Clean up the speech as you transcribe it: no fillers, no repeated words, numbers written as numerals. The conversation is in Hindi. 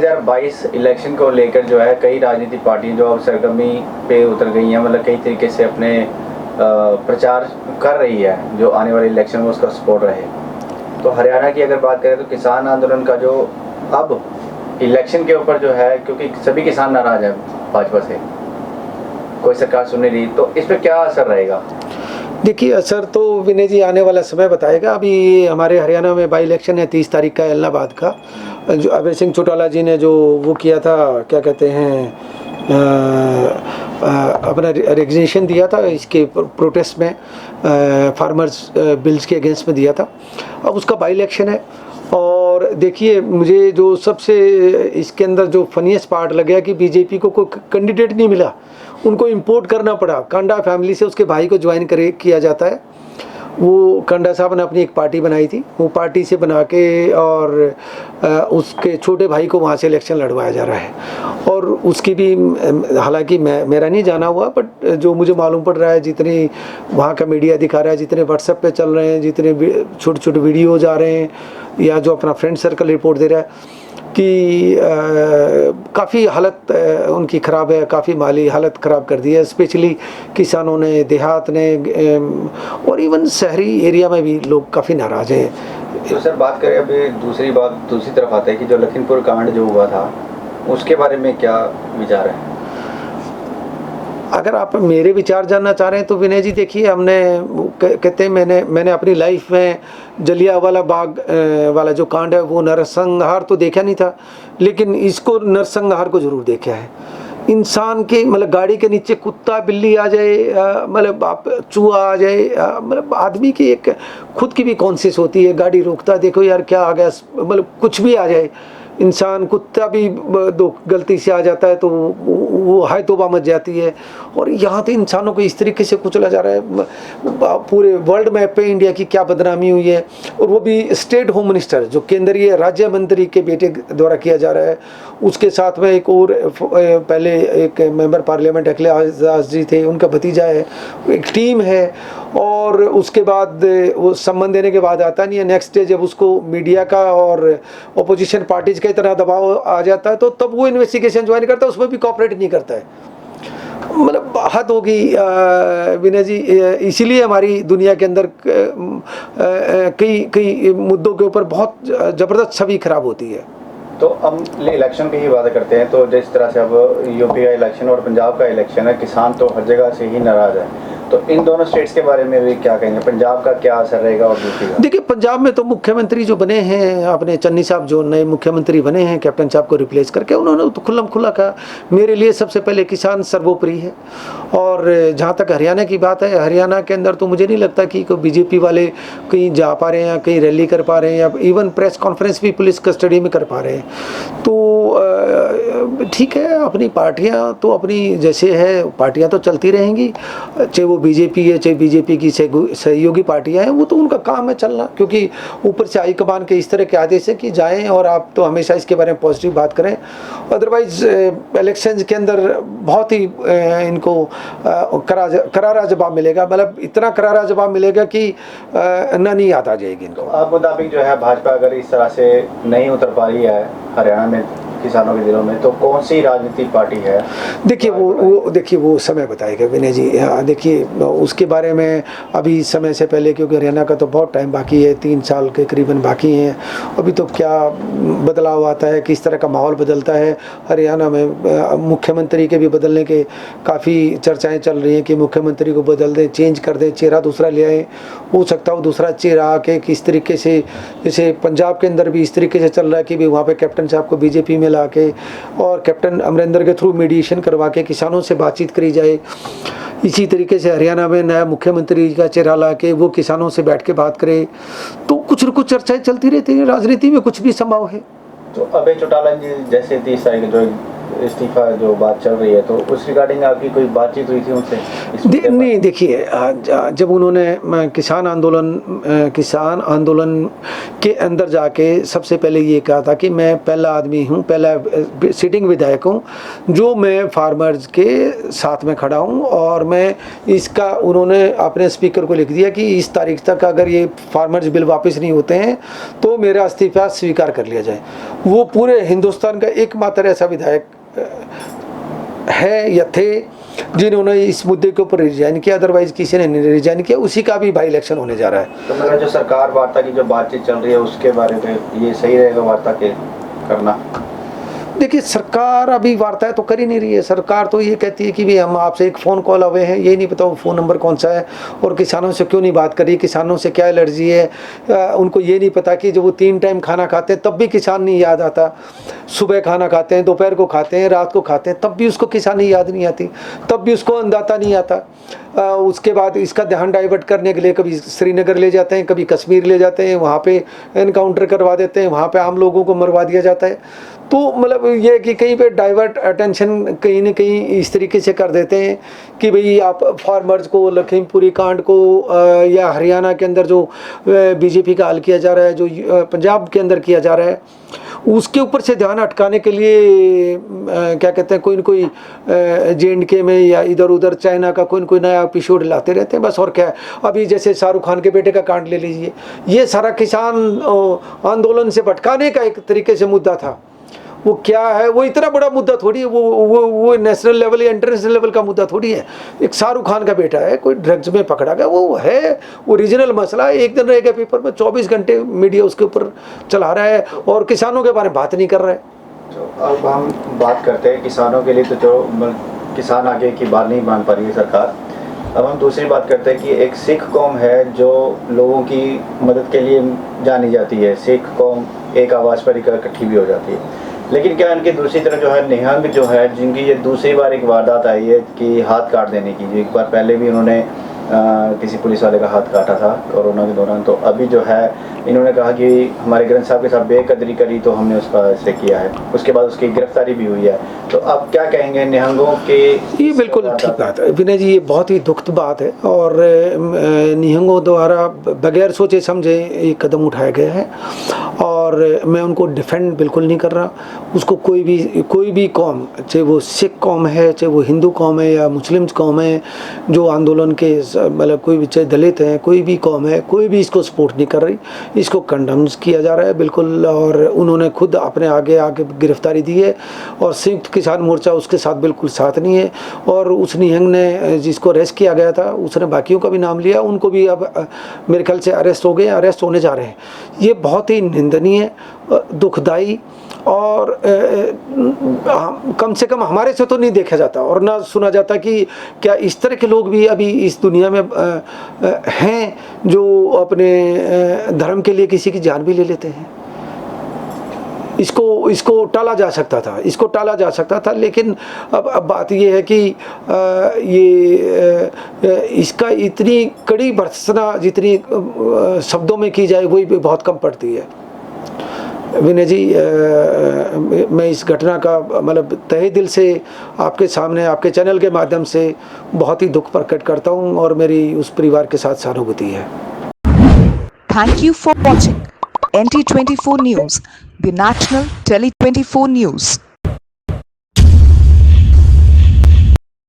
2022 इलेक्शन को लेकर जो है कई राजनीतिक पार्टियां जो अब सरगर्मी पे उतर गई हैं, मतलब कई तरीके से अपने प्रचार कर रही है जो आने वाले इलेक्शन में उसका सपोर्ट रहे। तो हरियाणा की अगर बात करें तो किसान आंदोलन का जो अब इलेक्शन के ऊपर जो है, क्योंकि सभी किसान नाराज हैं भाजपा से, कोई सरकार सुन नहीं रही, तो इस पर क्या असर रहेगा? देखिए, असर तो विनय जी आने वाला समय बताएगा। अभी हमारे हरियाणा में बाई इलेक्शन है 30 तारीख का एलनाबाद का, जो अभय सिंह चौटाला जी ने जो वो किया था, क्या कहते हैं, अपना रेजिग्नेशन दिया था इसके प्रोटेस्ट में, फार्मर्स बिल्स के अगेंस्ट में दिया था। अब उसका बाई इलेक्शन है। और देखिए, मुझे जो सबसे इसके अंदर जो फनीएस्ट पार्ट लगा कि बीजेपी को कोई कैंडिडेट नहीं मिला, उनको इंपोर्ट करना पड़ा। कांडा फैमिली से उसके भाई को ज्वाइन किया जाता है। वो कांडा साहब ने अपनी एक पार्टी बनाई थी, वो पार्टी से बना के और उसके छोटे भाई को वहाँ से इलेक्शन लड़वाया जा रहा है। और उसकी भी, हालांकि मेरा नहीं जाना हुआ, बट जो मुझे मालूम पड़ रहा है, जितनी वहाँ का मीडिया दिखा रहा है, जितने व्हाट्सएप पे चल रहे हैं, जितने छोटे छोटे वीडियोज आ रहे हैं, या जो अपना फ्रेंड सर्कल रिपोर्ट दे रहा है कि काफ़ी हालत उनकी ख़राब है, काफ़ी माली हालत ख़राब कर दी है। स्पेशली किसानों ने, देहात ने, और इवन शहरी एरिया में भी लोग काफ़ी नाराज़ हैं। तो सर बात करें अभी दूसरी तरफ आते हैं कि जो लखीमपुर कांड जो हुआ था, उसके बारे में क्या विचार है? अगर आप मेरे विचार जानना चाह रहे हैं तो विनय जी देखिए, हमने कहते हैं मैंने अपनी लाइफ में जलियांवाला बाग वाला जो कांड है वो नरसंहार तो देखा नहीं था, लेकिन इसको नरसंहार को ज़रूर देखा है। इंसान के, मतलब गाड़ी के नीचे कुत्ता बिल्ली आ जाए, मतलब आप चूहा आ जाए, मतलब आदमी की एक खुद की भी कॉन्शियस होती है। गाड़ी रोकता है, देखो यार क्या आ गया, मतलब कुछ भी आ जाए, इंसान, कुत्ता भी दो गलती से आ जाता है तो वो हाय तौबा मच जाती है। और यहाँ तो इंसानों को इस तरीके से कुचला जा रहा है। पूरे वर्ल्ड मैप पे इंडिया की क्या बदनामी हुई है, और वो भी स्टेट होम मिनिस्टर, जो केंद्रीय राज्य मंत्री के बेटे द्वारा किया जा रहा है। उसके साथ में एक और पहले एक मेंबर पार्लियामेंट अखिलेश जी थे, उनका भतीजा है, एक टीम है। और उसके बाद वो सम्मान देने के बाद आता नहीं है, नेक्स्ट डे जब उसको मीडिया का और अपोजिशन पार्टीज का इतना दबाव आ जाता है तो तब वो इन्वेस्टिगेशन ज्वाइन करता है, उसमें भी कॉपरेट नहीं करता है। मतलब हद होगी विनय जी। इसीलिए हमारी दुनिया के अंदर कई मुद्दों के ऊपर बहुत ज़बरदस्त छवि खराब होती है। तो हम इलेक्शन की ही बात करते हैं, तो जिस तरह से अब यूपी का इलेक्शन और पंजाब का इलेक्शन है, किसान तो हर जगह से ही नाराज है, तो इन दोनों स्टेट्स के बारे में भी क्या कहेंगे? पंजाब का क्या असर रहेगा और यूपी का? देखिए, पंजाब में तो मुख्यमंत्री जो बने हैं अपने चन्नी साहब, जो नए मुख्यमंत्री बने हैं कैप्टन साहब को रिप्लेस करके, उन्होंने तो खुल्लम खुल्ला कहा मेरे लिए सबसे पहले किसान सर्वोपरि है। और जहाँ तक हरियाणा की बात है, हरियाणा के अंदर तो मुझे नहीं लगता कि कोई बीजेपी वाले कहीं जा पा रहे हैं या कहीं रैली कर पा रहे हैं, या इवन प्रेस कॉन्फ्रेंस भी पुलिस कस्टडी में कर पा रहे हैं। तो ठीक है, अपनी पार्टियाँ तो अपनी जैसे है, पार्टियाँ तो चलती रहेंगी, चाहे वो बीजेपी है चाहे बीजेपी की सहयोगी पार्टियां हैं, वो तो उनका काम है चलना, क्योंकि ऊपर से हाईकमान के इस तरह के आदेश है कि जाएं और आप तो हमेशा इसके बारे में पॉजिटिव बात करें। अदरवाइज इलेक्शंस के अंदर बहुत ही इनको करारा जवाब मिलेगा, मतलब इतना करारा जवाब मिलेगा कि नहीं याद आ जाएगी इनको। आप मुताबिक जो है भाजपा अगर इस तरह से नहीं उतर पा रही है हरियाणा में किसानों के दिलों में, तो कौन सी राजनीतिक पार्टी है? देखिए वो समय बताएगा विनय जी। देखिए उसके बारे में अभी समय से पहले, क्योंकि हरियाणा का तो बहुत टाइम बाकी है, 3 साल के करीबन बाकी हैं। अभी तो क्या बदलाव आता है, किस तरह का माहौल बदलता है हरियाणा में। मुख्यमंत्री के भी बदलने के काफ़ी चर्चाएं चल रही हैं कि मुख्यमंत्री को बदल दें, चेंज कर दें, चेहरा दूसरा ले आए। हो सकता हो दूसरा चेहरा आके किस तरीके से, जैसे पंजाब के अंदर भी इस तरीके से चल रहा है कि भी वहाँ पर कैप्टन साहब को बीजेपी में ला के और कैप्टन अमरिंदर के थ्रू मीडिएशन करवा के किसानों से बातचीत करी जाए। इसी तरीके से हरियाणा में नया मुख्यमंत्री का चेहरा ला के वो किसानों से बैठ के बात करे, तो कुछ न कुछ चर्चाएं चलती रहती है। राजनीति में कुछ भी संभव है। तो अभय चौटाला जी जैसे 30 तारीख जो इस्तीफा जो बात चल रही है, तो उस रिगार्डिंग आपकी कोई बातचीत हुई थी उनसे इस मुद्दे पर? नहीं, देखिए जब उन्होंने किसान आंदोलन के अंदर जाके सबसे पहले ये कहा था कि मैं पहला आदमी हूँ, पहला सिटिंग विधायक हूँ जो मैं फार्मर्स के साथ में खड़ा हूँ, और मैं इसका उन्होंने अपने स्पीकर को लिख दिया कि इस तारीख तक अगर ये फार्मर्स बिल वापस नहीं होते हैं तो मेरा इस्तीफा स्वीकार कर लिया जाए। वो पूरे हिंदुस्तान का एकमात्र ऐसा विधायक है या थे जिन्होंने इस मुद्दे के ऊपर रिजाइन किया, अदरवाइज किसी ने नहीं रिजाइन किया। उसी का भी बाई इलेक्शन होने जा रहा है। तो मतलब जो सरकार वार्ता की जो बातचीत चल रही है उसके बारे में ये सही रहेगा वार्ता के करना? देखिए, सरकार अभी वार्ताएं तो कर ही नहीं रही है। सरकार तो ये कहती है कि भी हम आपसे एक फ़ोन कॉल आए हैं, ये नहीं पता वो फ़ोन नंबर कौन सा है और किसानों से क्यों नहीं बात करी, किसानों से क्या एलर्जी है। उनको ये नहीं पता कि जब वो 3 टाइम खाना खाते हैं तब भी किसान नहीं याद आता। सुबह खाना खाते हैं, दोपहर को खाते हैं, रात को खाते हैं, तब भी उसको किसानी याद नहीं आती, तब भी उसको अंदाता नहीं आता। उसके बाद इसका ध्यान डाइवर्ट करने के लिए कभी श्रीनगर ले जाते हैं, कभी कश्मीर ले जाते हैं, वहाँ पे एनकाउंटर करवा देते हैं, वहाँ पे आम लोगों को मरवा दिया जाता है। तो मतलब ये कि कहीं पे डाइवर्ट अटेंशन कहीं न कहीं इस तरीके से कर देते हैं कि भाई आप फार्मर्स को, लखीमपुरी कांड को या हरियाणा के अंदर जो बीजेपी का हल किया जा रहा है, जो पंजाब के अंदर किया जा रहा है, उसके ऊपर से ध्यान अटकाने के लिए क्या कहते हैं, कोई न कोई J&K में या इधर उधर चाइना का कोई न कोई नया एपिसोड लाते रहते हैं, बस। और क्या है, अभी जैसे शाहरुख खान के बेटे का कांड ले लीजिए, ये सारा किसान आंदोलन से भटकाने का एक तरीके से मुद्दा था। वो क्या है, वो इतना बड़ा मुद्दा थोड़ी है, वो नेशनल लेवल या इंटरनेशनल लेवल का मुद्दा थोड़ी है। एक शाहरुख खान का बेटा है, कोई ड्रग्स में पकड़ा गया, वो है ओरिजिनल मसला है। एक दिन रहेगा पेपर में, 24 घंटे मीडिया उसके ऊपर चला रहा है और किसानों के बारे में बात नहीं कर रहा है। तो अब हम बात करते हैं किसानों के लिए, तो जो किसान आगे की बात नहीं मान पा रही है सरकार। अब हम दूसरी बात करते हैं कि एक सिख कौम है जो लोगों की मदद के लिए जानी जाती है। सिख कौम एक आवाज़ पर इकट्ठी भी हो जाती है, लेकिन क्या इनकी दूसरी तरफ जो है निहंग जो है, जिनकी ये दूसरी बार एक वारदात आई है कि हाथ काट देने की। एक बार पहले भी उन्होंने किसी पुलिस वाले का हाथ काटा था कोरोना के दौरान, तो अभी जो है इन्होंने कहा कि हमारे ग्रंथ साहब के साथ बेकदरी करी तो हमने उसका ऐसे किया है। उसके बाद उसकी गिरफ्तारी भी हुई है। तो अब क्या कहेंगे निहंगों के? ये बिल्कुल ठीक बात है विनय जी, ये बहुत ही दुखद बात है और निहंगों द्वारा बगैर सोचे समझे ये कदम उठाए गए हैं और मैं उनको डिफेंड बिल्कुल नहीं कर रहा। उसको कोई भी कौम, चाहे वो सिख कौम है, चाहे वो हिंदू कौम है या मुस्लिम कौम है, जो आंदोलन के मतलब कोई भी, चाहे दलित है, कोई भी कौम है, कोई भी इसको सपोर्ट नहीं कर रही। इसको कंडम्स किया जा रहा है बिल्कुल, और उन्होंने खुद अपने आगे गिरफ्तारी दी है और संयुक्त किसान मोर्चा उसके साथ बिल्कुल साथ नहीं है। और उस निहंग ने जिसको अरेस्ट किया गया था उसने बाकियों का भी नाम लिया, उनको भी अब मेरे ख्याल से अरेस्ट हो गए, अरेस्ट होने जा रहे हैं। ये बहुत ही निंदनीय, दुखदाई और कम से कम हमारे से तो नहीं देखा जाता और ना सुना जाता कि क्या इस तरह के लोग भी अभी इस दुनिया में हैं जो अपने धर्म के लिए किसी की जान भी ले लेते हैं। इसको टाला जा सकता था, लेकिन अब बात ये है कि इसका इतनी कड़ी भर्त्सना जितनी शब्दों में की जाए वही बहुत कम पड़ती है। विनय जी, मैं इस घटना का मतलब तहे दिल से आपके सामने, आपके चैनल के माध्यम से बहुत ही दुख प्रकट करता हूं और मेरी उस परिवार के साथ सहानुभूति है। Thank you for watching NT24 News, the National Tele 24 News.